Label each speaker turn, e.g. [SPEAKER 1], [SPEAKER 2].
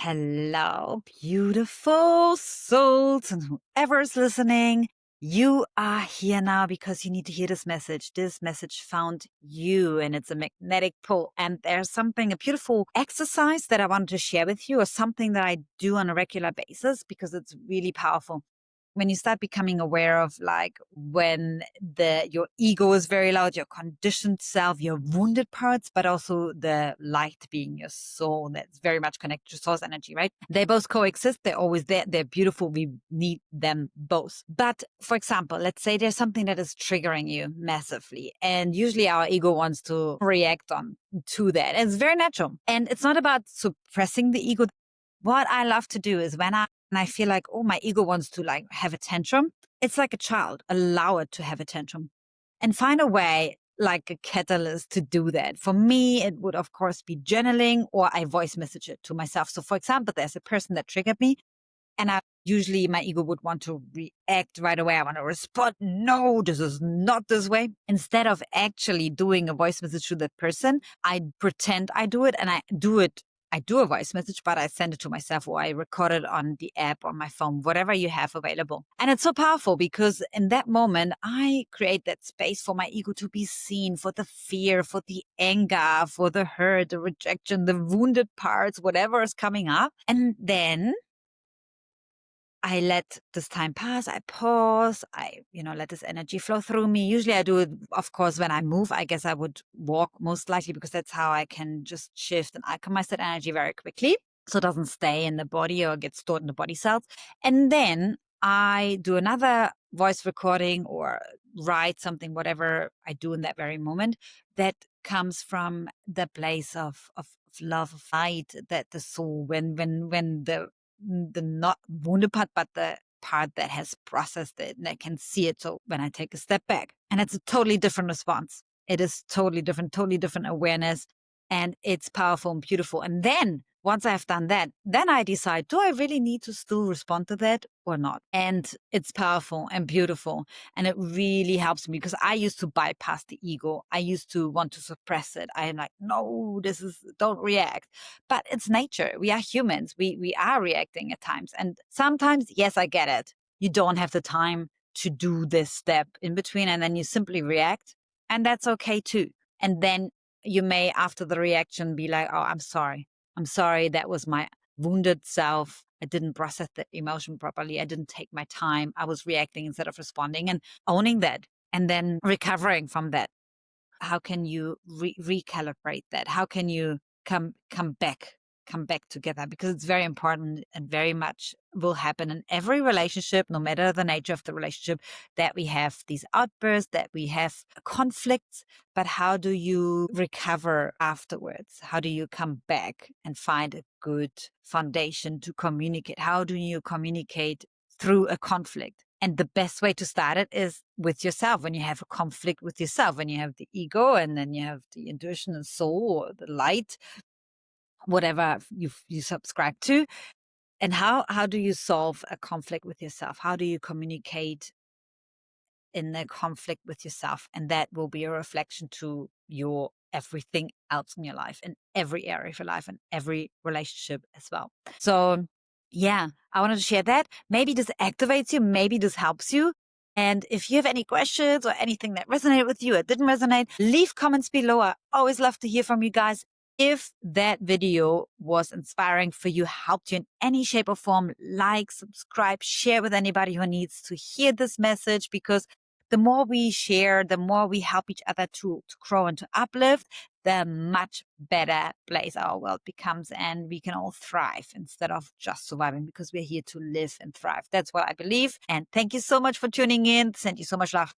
[SPEAKER 1] Hello, beautiful souls, and whoever's listening. You are here now because you need to hear this message. This message found you, and it's a magnetic pull. And there's a beautiful exercise that I wanted to share with you, or something that I do on a regular basis because it's really powerful. When you start becoming aware of when your ego is very loud, your conditioned self, your wounded parts, but also the light being your soul that's very much connected to source energy, right? They both coexist. They're always there. They're beautiful. We need them both. But for example, let's say there's something that is triggering you massively. And usually our ego wants to react on to that. It's very natural. And it's not about suppressing the ego. What I love to do is when I feel like, oh, my ego wants to have a tantrum, it's like a child. Allow it to have a tantrum and find a way, like a catalyst to do that. For me, it would, of course, be journaling, or I voice message it to myself. So, for example, there's a person that triggered me, and usually my ego would want to react right away. I want to respond, no, this is not this way. Instead of actually doing a voice message to that person, I pretend I do it, and I do it. I do a voice message, but I send it to myself, or I record it on the app on my phone, whatever you have available. And it's so powerful because in that moment, I create that space for my ego to be seen, for the fear, for the anger, for the hurt, the rejection, the wounded parts, whatever is coming up. And then I let this time pass. I pause. I let this energy flow through me. Usually I do it, of course, when I move. I guess I would walk most likely because that's how I can just shift and alchemize that energy very quickly, so it doesn't stay in the body or get stored in the body cells. And then I do another voice recording or write something, whatever I do in that very moment, that comes from the place of love, of light, that the soul, when the not wounded part, but the part that has processed it and that can see it. So when I take a step back, and it's a totally different response. It is totally different awareness, and it's powerful and beautiful. And then once I've done that, then I decide, do I really need to still respond to that or not? And it's powerful and beautiful. And it really helps me because I used to bypass the ego. I used to want to suppress it. I'm like, no, don't react. But it's nature. We are humans. We are reacting at times. And sometimes, yes, I get it. You don't have the time to do this step in between, and then you simply react. And that's okay too. And then you may, after the reaction, be like, oh, I'm sorry. I'm sorry. That was my wounded self. I didn't process the emotion properly. I didn't take my time. I was reacting instead of responding, and owning that, and then recovering from that. How can you recalibrate that? How can you come back together? Because it's very important, and very much will happen in every relationship, no matter the nature of the relationship, that we have these outbursts, that we have conflicts. But how do you recover afterwards? How do you come back and find a good foundation to communicate? How do you communicate through a conflict? And the best way to start it is with yourself. When you have a conflict with yourself, when you have the ego, and then you have the intuition and soul, or the light, whatever you subscribe to. And how do you solve a conflict with yourself? How do you communicate in the conflict with yourself? And that will be a reflection to your everything else in your life, in every area of your life, and every relationship as well. So yeah, I wanted to share that. Maybe this activates you. Maybe this helps you. And if you have any questions or anything that resonated with you or didn't resonate, leave comments below. I always love to hear from you guys. If that video was inspiring for you, helped you in any shape or form, like, subscribe, share with anybody who needs to hear this message, because the more we share, the more we help each other to grow and to uplift, the much better place our world becomes, and we can all thrive instead of just surviving, because we're here to live and thrive. That's what I believe. And thank you so much for tuning in. Send you so much love.